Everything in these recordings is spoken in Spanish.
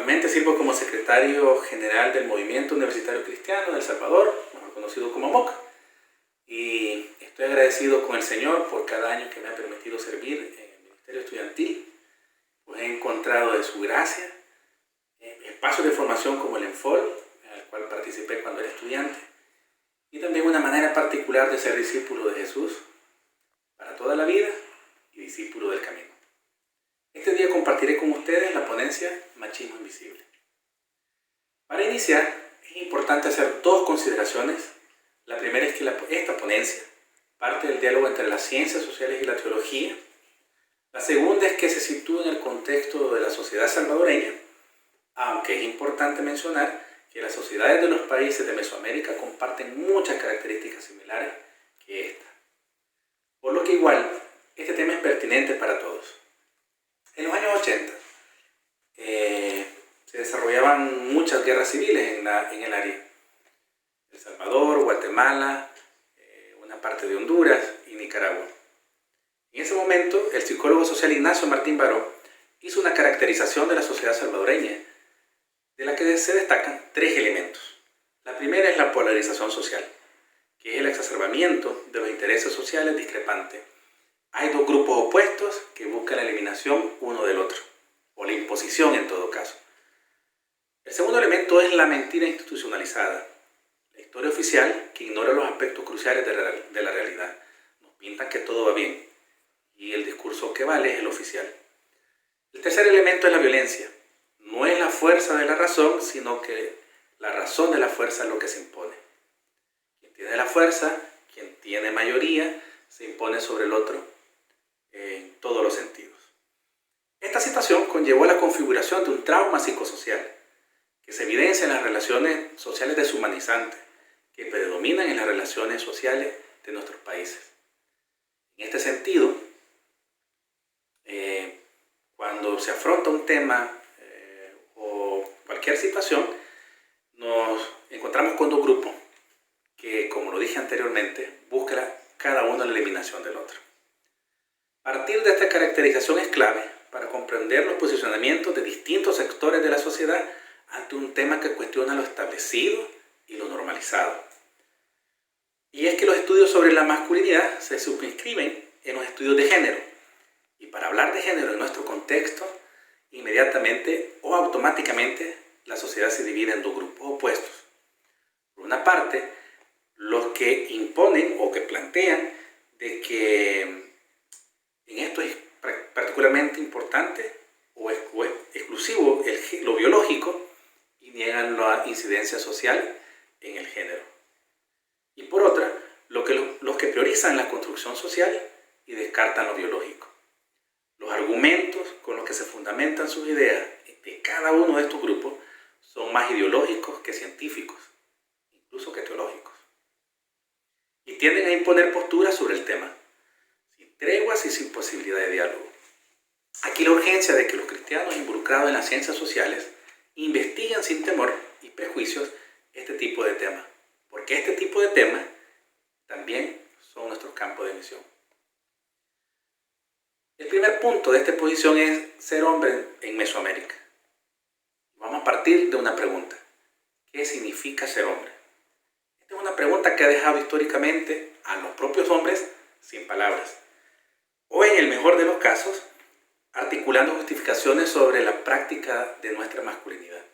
Actualmente sirvo como secretario general del Movimiento Universitario Cristiano de El Salvador, mejor conocido como MOC, y estoy agradecido con el Señor por cada año que me ha permitido servir en el Ministerio Estudiantil, pues he encontrado de su gracia espacios de formación como el ENFOL, en el cual participé cuando era estudiante, y también una manera particular de ser discípulo de Jesús para toda la vida y discípulo del camino. Este día compartiré con ustedes la ponencia Machismo Invisible. Para iniciar, es importante hacer dos consideraciones. La primera es que esta ponencia parte del diálogo entre las ciencias sociales y la teología. La segunda es que se sitúa en el contexto de la sociedad salvadoreña, aunque es importante mencionar que las sociedades de los países de Mesoamérica comparten muchas características similares que esta. Por lo que igual, este tema es pertinente para todos. En los años 80 se desarrollaban muchas guerras civiles en el área. El Salvador, Guatemala, una parte de Honduras y Nicaragua. En ese momento, el psicólogo social Ignacio Martín Baró hizo una caracterización de la sociedad salvadoreña, de la que se destacan tres elementos. La primera es la polarización social, que es el exacerbamiento de los intereses sociales discrepantes. Hay dos grupos opuestos que buscan la eliminación uno del otro, o la imposición en todo caso. El segundo elemento es la mentira institucionalizada, la historia oficial que ignora los aspectos cruciales de la realidad. Nos pintan que todo va bien y el discurso que vale es el oficial. El tercer elemento es la violencia. No es la fuerza de la razón, sino que la razón de la fuerza es lo que se impone. Quien tiene la fuerza, quien tiene mayoría, se impone sobre el otro en todos los sentidos. Esta situación conllevó a la configuración de un trauma psicosocial que se evidencia en las relaciones sociales deshumanizantes que predominan en las relaciones sociales de nuestros países. En este sentido, cuando se afronta un tema o cualquier situación, nos encontramos con dos grupos que, como lo dije anteriormente, buscan cada uno la eliminación del otro. Partir de esta caracterización es clave para comprender los posicionamientos de distintos sectores de la sociedad ante un tema que cuestiona lo establecido y lo normalizado. Y es que los estudios sobre la masculinidad se circunscriben en los estudios de género. Y para hablar de género en nuestro contexto, inmediatamente o automáticamente la sociedad se divide en dos grupos opuestos. Por una parte, los que imponen o que plantean de que en esto es particularmente importante o exclusivo lo biológico y niegan la incidencia social en el género. Y por otra, los que priorizan la construcción social y descartan lo biológico. Los argumentos con los que se fundamentan sus ideas de cada uno de estos grupos son más ideológicos que científicos, incluso que teológicos. Y tienden a imponer posturas sobre el tema, sin treguas y sin posibilidad de diálogo. Aquí la urgencia de que los cristianos involucrados en las ciencias sociales investiguen sin temor y prejuicios este tipo de temas, porque este tipo de temas también son nuestros campos de misión. El primer punto de esta exposición es ser hombre en Mesoamérica. Vamos a partir de una pregunta. ¿Qué significa ser hombre? Esta es una pregunta que ha dejado históricamente a los propios hombres sin palabras. O en el mejor de los casos, articulando justificaciones sobre la práctica de nuestra masculinidad.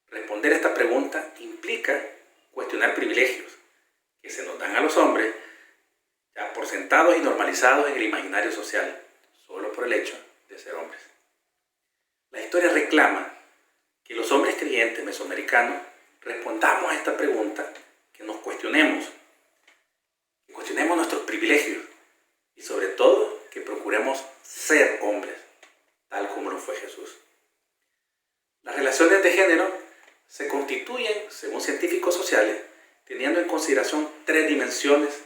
Responder a esta pregunta implica cuestionar privilegios que se nos dan a los hombres ya por sentados y normalizados en el imaginario social, solo por el hecho de ser hombres. La historia reclama que los hombres creyentes mesoamericanos respondamos a esta pregunta, que nos cuestionemos nuestros privilegios y sobre todo que procuremos ser hombres, tal como lo fue Jesús. Las relaciones de género se constituyen, según científicos sociales, teniendo en consideración tres dimensiones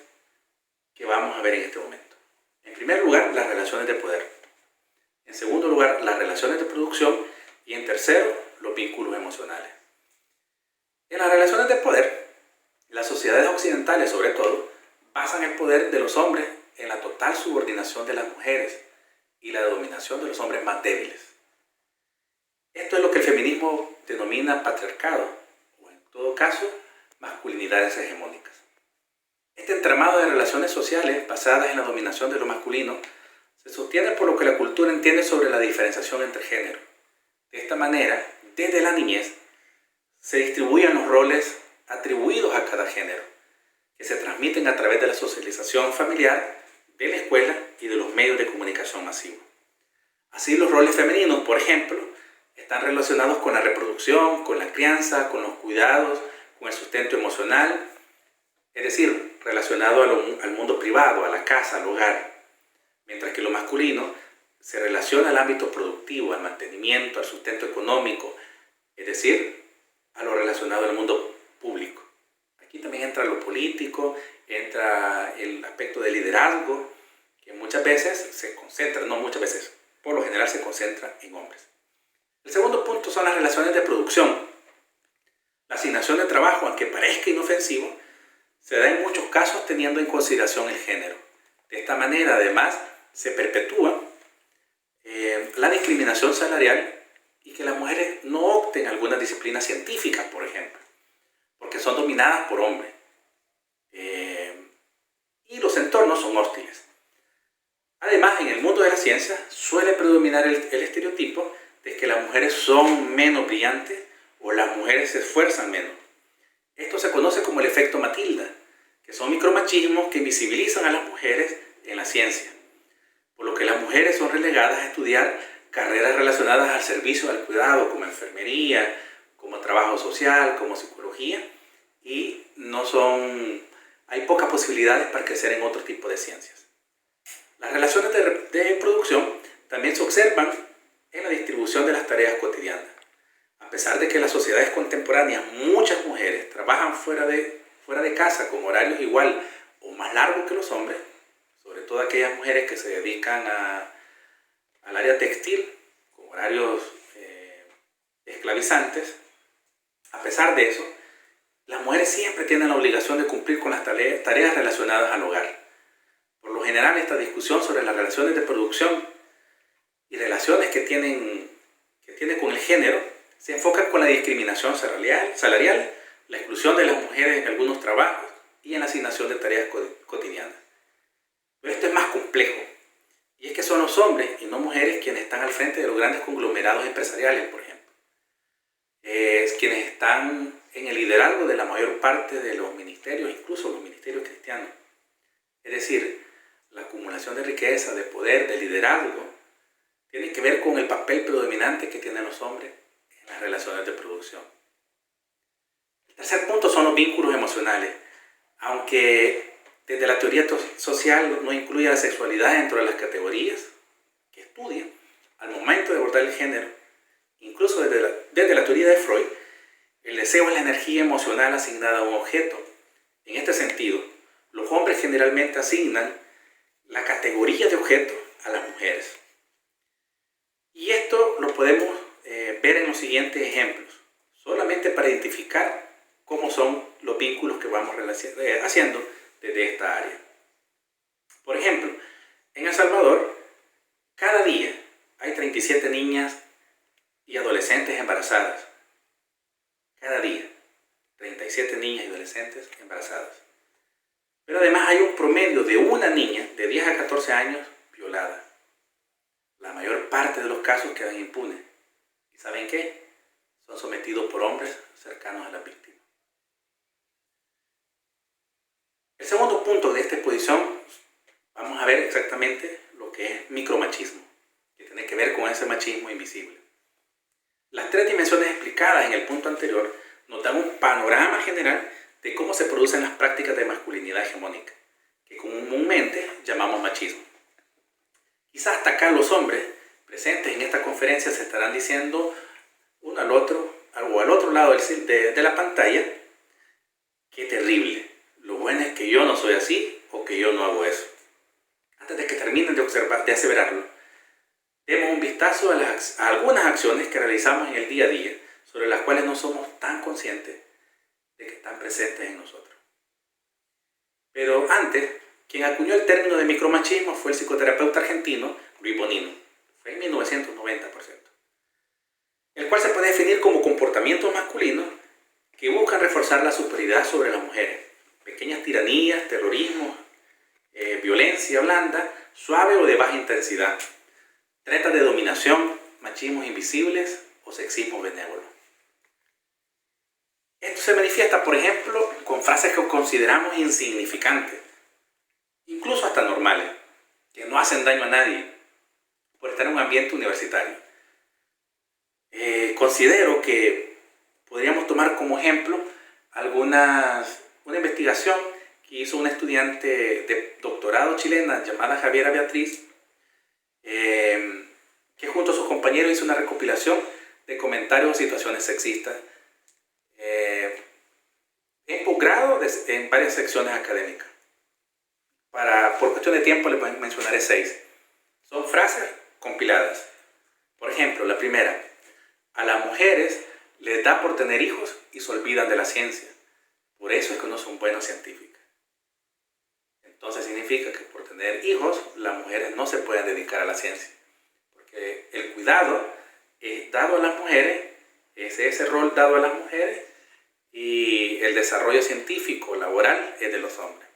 que vamos a ver en este momento. En primer lugar, las relaciones de poder. En segundo lugar, las relaciones de producción. Y en tercero, los vínculos emocionales. En las relaciones de poder, las sociedades occidentales, sobre todo, basan el poder de los hombres en la total subordinación de las mujeres y la dominación de los hombres más débiles. Esto es lo que el feminismo mismo denomina patriarcado, o en todo caso, masculinidades hegemónicas. Este entramado de relaciones sociales basadas en la dominación de lo masculino se sostiene por lo que la cultura entiende sobre la diferenciación entre géneros. De esta manera, desde la niñez, se distribuyen los roles atribuidos a cada género, que se transmiten a través de la socialización familiar, de la escuela y de los medios de comunicación masivos. Así, los roles femeninos, por ejemplo, están relacionados con la reproducción, con la crianza, con los cuidados, con el sustento emocional, es decir, relacionado al mundo privado, a la casa, al hogar, mientras que lo masculino se relaciona al ámbito productivo, al mantenimiento, al sustento económico, es decir, a lo relacionado al mundo público. Aquí también entra lo político, entra el aspecto de liderazgo, que muchas veces se concentra, no muchas veces, por lo general se concentra en hombres. El segundo punto son las relaciones de producción. La asignación de trabajo, aunque parezca inofensivo, se da en muchos casos teniendo en consideración el género. De esta manera, además, se perpetúa la discriminación salarial y que las mujeres no opten algunas disciplinas científicas, por ejemplo, porque son dominadas por hombres. Y los entornos son hostiles. Además, en el mundo de la ciencia suele predominar el estereotipo de que las mujeres son menos brillantes o las mujeres se esfuerzan menos. Esto se conoce como el efecto Matilda, que son micromachismos que invisibilizan a las mujeres en la ciencia, por lo que las mujeres son relegadas a estudiar carreras relacionadas al servicio, al cuidado, como enfermería, como trabajo social, como psicología, y hay pocas posibilidades para crecer en otro tipo de ciencias. Las relaciones de producción también se observan en la distribución de las tareas cotidianas. A pesar de que en las sociedades contemporáneas muchas mujeres trabajan fuera de casa con horarios igual o más largos que los hombres, sobre todo aquellas mujeres que se dedican al área textil con horarios esclavizantes, a pesar de eso, las mujeres siempre tienen la obligación de cumplir con las tareas relacionadas al hogar. Por lo general, esta discusión sobre las relaciones de producción y relaciones que tiene con el género se enfoca con la discriminación salarial, la exclusión de las mujeres en algunos trabajos y en la asignación de tareas cotidianas. Pero esto es más complejo, y es que son los hombres y no mujeres quienes están al frente de los grandes conglomerados empresariales, por ejemplo. Quienes están en el liderazgo de la mayor parte de los ministerios, incluso los ministerios cristianos. Es decir, la acumulación de riqueza, de poder, de liderazgo, tiene que ver con el papel predominante que tienen los hombres en las relaciones de producción. El tercer punto son los vínculos emocionales. Aunque desde la teoría social no incluye la sexualidad dentro de las categorías que estudia, al momento de abordar el género, incluso desde la teoría de Freud, el deseo es la energía emocional asignada a un objeto. En este sentido, los hombres generalmente asignan la categoría de objeto a las mujeres. Y esto lo podemos ver en los siguientes ejemplos, solamente para identificar cómo son los vínculos que vamos haciendo desde esta área. Por ejemplo, en El Salvador, cada día hay 37 niñas y adolescentes embarazadas. Cada día, 37 niñas y adolescentes embarazadas. Pero además hay un promedio de una niña de 10 a 14 años violada. La mayor parte de los casos quedan impunes. ¿Y saben qué? Son sometidos por hombres cercanos a las víctimas. El segundo punto de esta exposición, vamos a ver exactamente lo que es micromachismo, que tiene que ver con ese machismo invisible. Las tres dimensiones explicadas en el punto anterior nos dan un panorama general de cómo se producen las prácticas de masculinidad hegemónica, que comúnmente llamamos machismo. Quizás hasta acá los hombres presentes en esta conferencia se estarán diciendo uno al otro, o al otro lado de la pantalla, qué terrible, lo bueno es que yo no soy así o que yo no hago eso. Antes de que terminen de aseverarlo, demos un vistazo a algunas acciones que realizamos en el día a día, sobre las cuales no somos tan conscientes de que están presentes en nosotros. Pero antes, quien acuñó el término de micromachismo fue el psicoterapeuta argentino Luis Bonino. Fue en 1990, por cierto. El cual se puede definir definir como comportamientos masculinos que buscan reforzar la superioridad sobre las mujeres. Pequeñas tiranías, terrorismo, violencia blanda, suave o de baja intensidad. Trata de dominación, machismos invisibles o sexismo benévolo. Esto se manifiesta, por ejemplo, con frases que consideramos insignificantes, incluso hasta normales, que no hacen daño a nadie, por estar en un ambiente universitario. Considero que podríamos tomar como ejemplo una investigación que hizo una estudiante de doctorado chilena llamada Javiera Beatriz, que junto a sus compañeros hizo una recopilación de comentarios o situaciones sexistas en posgrado en varias secciones académicas. Por cuestión de tiempo les mencionaré 6. Son frases compiladas. Por ejemplo, la primera: a las mujeres les da por tener hijos y se olvidan de la ciencia. Por eso es que no son buenos científicos. Entonces significa que por tener hijos, las mujeres no se pueden dedicar a la ciencia. Porque el cuidado es dado a las mujeres, es ese rol dado a las mujeres, y el desarrollo científico, laboral, es de los hombres.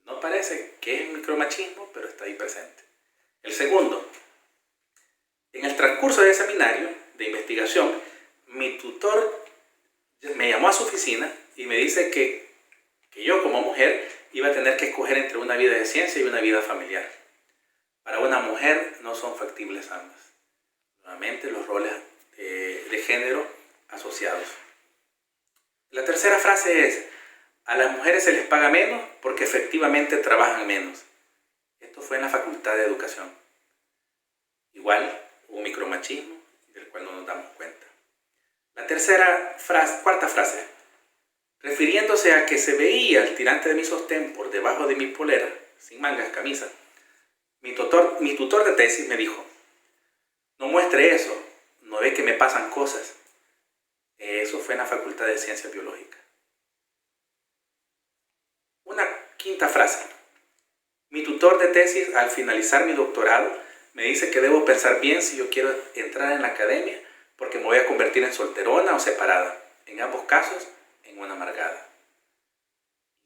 No parece que es micromachismo, pero está ahí presente. El segundo: en el transcurso del seminario de investigación, mi tutor me llamó a su oficina y me dice que yo como mujer iba a tener que escoger entre una vida de ciencia y una vida familiar. Para una mujer no son factibles ambas. Nuevamente los roles de género asociados. La tercera frase es: a las mujeres se les paga menos porque efectivamente trabajan menos. Esto fue en la Facultad de Educación. Igual, un micromachismo del cual no nos damos cuenta. La cuarta frase: refiriéndose a que se veía el tirante de mi sostén por debajo de mi polera, sin mangas, camisa, mi tutor de tesis me dijo: no muestre eso, no ve que me pasan cosas. Eso fue en la Facultad de Ciencias Biológicas. Una quinta frase: mi tutor de tesis, al finalizar mi doctorado, me dice que debo pensar bien si yo quiero entrar en la academia, porque me voy a convertir en solterona o separada. En ambos casos, en una amargada.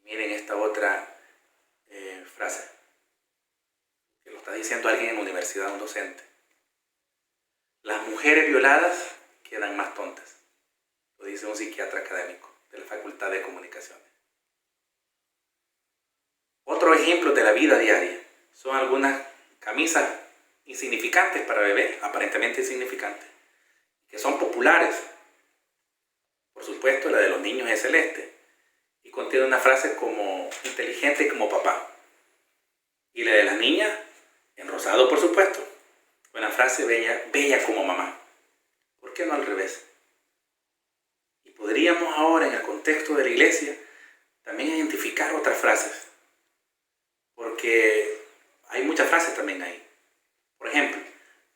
Miren esta otra frase, que lo está diciendo alguien en la universidad, un docente: las mujeres violadas quedan más tontas. Lo dice un psiquiatra académico de la Facultad de Comunicaciones. Otro ejemplo de la vida diaria son algunas camisas insignificantes para bebés, aparentemente insignificantes, que son populares. Por supuesto, la de los niños es celeste y contiene una frase como inteligente como papá. Y la de las niñas, en rosado por supuesto, una frase bella como mamá. ¿Por qué no al revés? Y podríamos ahora, en el contexto de la iglesia, también identificar otras frases, porque hay muchas frases también ahí. Por ejemplo,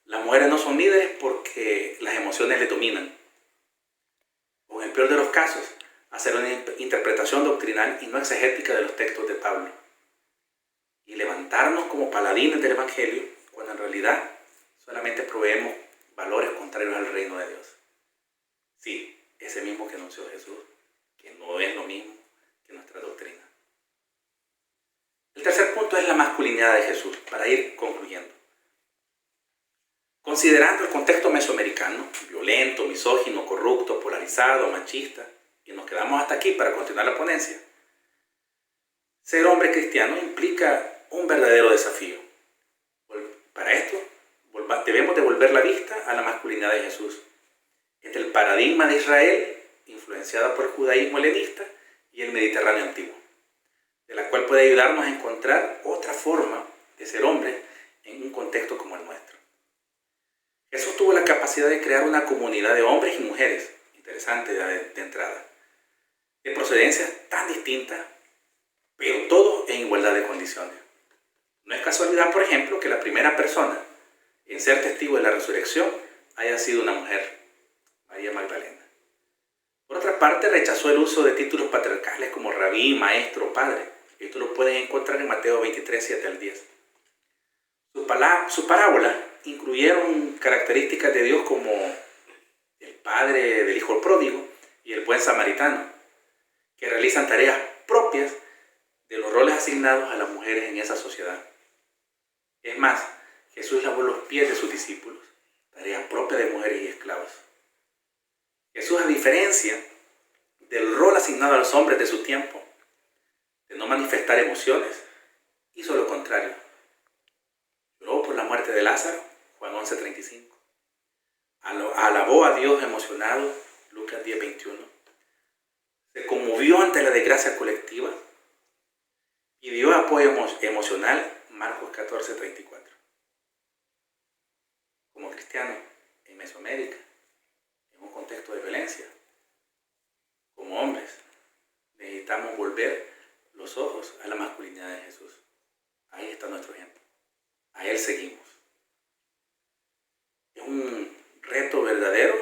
las mujeres no son líderes porque las emociones les dominan. O en el peor de los casos, hacer una interpretación doctrinal y no exegética de los textos de Pablo. Y levantarnos como paladines del Evangelio, cuando en realidad solamente proveemos valores contrarios al reino de Dios. Sí, ese mismo que anunció Jesús, que no es lo mismo que nuestra doctrina. El tercer punto es la masculinidad de Jesús, para ir concluyendo. Considerando el contexto mesoamericano, violento, misógino, corrupto, polarizado, machista, y nos quedamos hasta aquí para continuar la ponencia, ser hombre cristiano implica un verdadero desafío. Para esto, debemos devolver la vista a la masculinidad de Jesús. Es el paradigma de Israel, influenciada por el judaísmo helenista y el Mediterráneo antiguo, de la cual puede ayudarnos a encontrar otra forma de ser hombre en un contexto como el nuestro. Jesús tuvo la capacidad de crear una comunidad de hombres y mujeres, interesante de entrada, de procedencias tan distintas, pero todos en igualdad de condiciones. No es casualidad, por ejemplo, que la primera persona en ser testigo de la resurrección haya sido una mujer, María Magdalena. Por otra parte, rechazó el uso de títulos patriarcales como rabí, maestro, padre. Esto lo pueden encontrar en Mateo 23, 7 al 10. Sus parábolas incluyeron características de Dios como el Padre, padre del hijo pródigo y el buen samaritano, que realizan tareas propias de los roles asignados a las mujeres en esa sociedad. Es más, Jesús lavó los pies de sus discípulos, tarea propia de mujeres y esclavos. Jesús, a diferencia del rol asignado a los hombres de su tiempo, de no manifestar emociones, hizo lo contrario. Lloró por la muerte de Lázaro, Juan 11:35. Alabó a Dios emocionado, Lucas 10:21. Se conmovió ante la desgracia colectiva y dio apoyo emocional, Marcos 14:34. Como cristiano en Mesoamérica, en un contexto de violencia, como hombres, necesitamos volver los ojos a la masculinidad de Jesús. Ahí está nuestro ejemplo. A Él seguimos. Es un reto verdadero,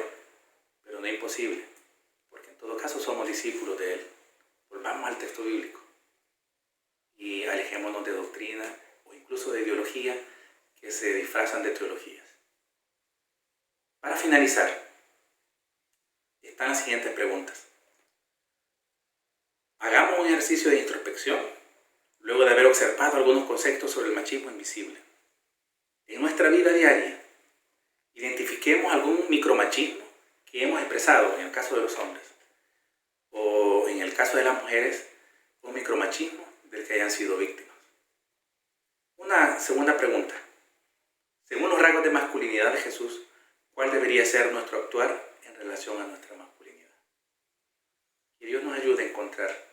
pero no imposible, porque en todo caso somos discípulos de Él. Volvamos al texto bíblico y alejémonos de doctrina o incluso de ideología que se disfrazan de teologías. Para finalizar, están las siguientes preguntas. Hagamos un ejercicio de introspección luego de haber observado algunos conceptos sobre el machismo invisible. En nuestra vida diaria, identifiquemos algún micromachismo que hemos expresado en el caso de los hombres, o en el caso de las mujeres, un micromachismo del que hayan sido víctimas. Una segunda pregunta. Según los rasgos de masculinidad de Jesús, ¿cuál debería ser nuestro actuar en relación a nuestra masculinidad? Que Dios nos ayude a encontrar